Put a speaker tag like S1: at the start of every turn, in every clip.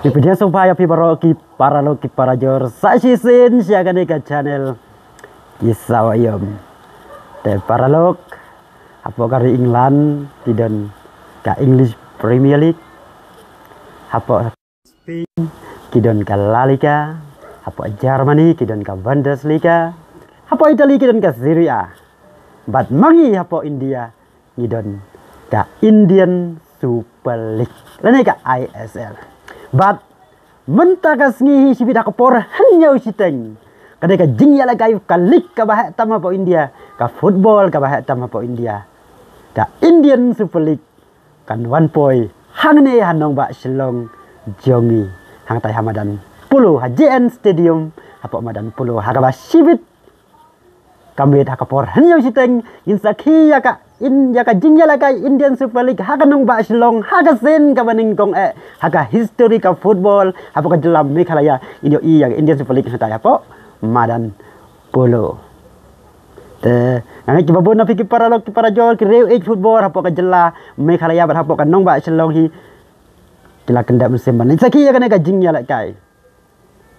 S1: Video supaya pibaroki para loki para jor sasisin siaga ke channel Isawayom. Te para lok apa kari England tidon ka English Premier League. Apa Spain kidon ka La Liga. Apa Germany kidon ka Bundesliga. Apa Italia kidon ka Serie A. Bat mangi apa India kidon ka Indian Super League. Lani ka ISL. Bat mentakas ngihi sibida kapor hanya usiteng kadai ka jingya lagai ka lik ka bahak tama po India ka football ka bahak tama po India ka Indian Super League kan one point hang ne hanong ba Shillong jongi hang tai hamadan puluh JN Stadium apa madan puluh hakaba sibit kami dah kapor hanya usiteng insaki ya ka in jaka jingya lagai Indian Super League haka nong ba Shillong haka sen ka baning kong haka history ka football apa ka dalam Meghalaya inyo iya Indian Super League hata apa madan polo te nang coba bona fikir para lok para jol ki rew football apa ka jela Meghalaya ba apa ka nong ba Shillong hi kila kendak musim ban saki ya kana ka jingya lagai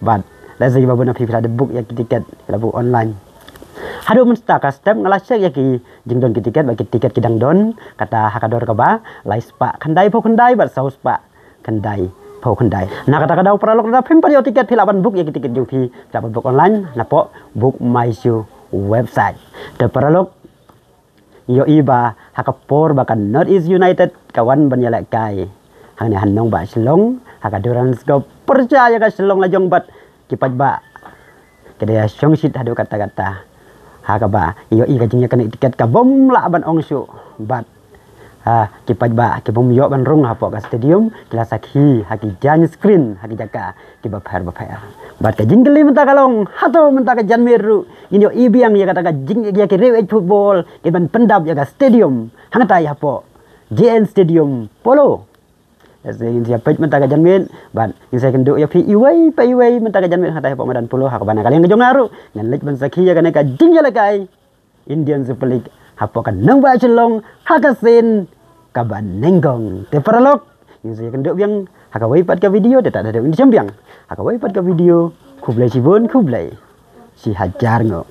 S1: ban la sagi ba bona fikir ada book ya tiket la book online. Hadu menstaka step ngalasek ya ki jingdon ki tiket bagi tiket kidang don kata hakador kaba lais pak kendai po kendai bat saus pak kendai po kendai nah kata kadau pralok na pempa yo tiket pilaban book ya ki tiket jupi dapat book online na po book my show website de pralok yo iba hakapor bakan Northeast United kawan banyalak kai hang ne hanong ba Shillong hakaduran go percaya ka Shillong lajong bat kipat ba kedaya syongsit hadu kata-kata hakaba iyo iga jingya kan tiket ka bom la ban ongsu bat kipat ba ki bom yo ban rung hapo ka stadium kila sakhi haki jan screen haki jaka ki ba phar bat ka jinggeli menta kalong hato menta ka janmeru inyo ibiang ya kata ka jing ya ki rew football ki ban pendap ya ka stadium hangatai hapo JN Stadium polo Saya siapa menta ka janmen ban saya kendo ya pi iwai pa iwai menta ka janmen hatai hapo madan polo hakabana kalian ngejongaru nganlek ban sakhi ya kana ka jingya lakai Indian Super League hapo kan nang ba Shillong hakasen kaban nenggong te paralok yang saya kenduk biang hakawai pat ka video dia tak ada ini sembiang hakawai pat ka video kublai si bon kublai si hajar ngo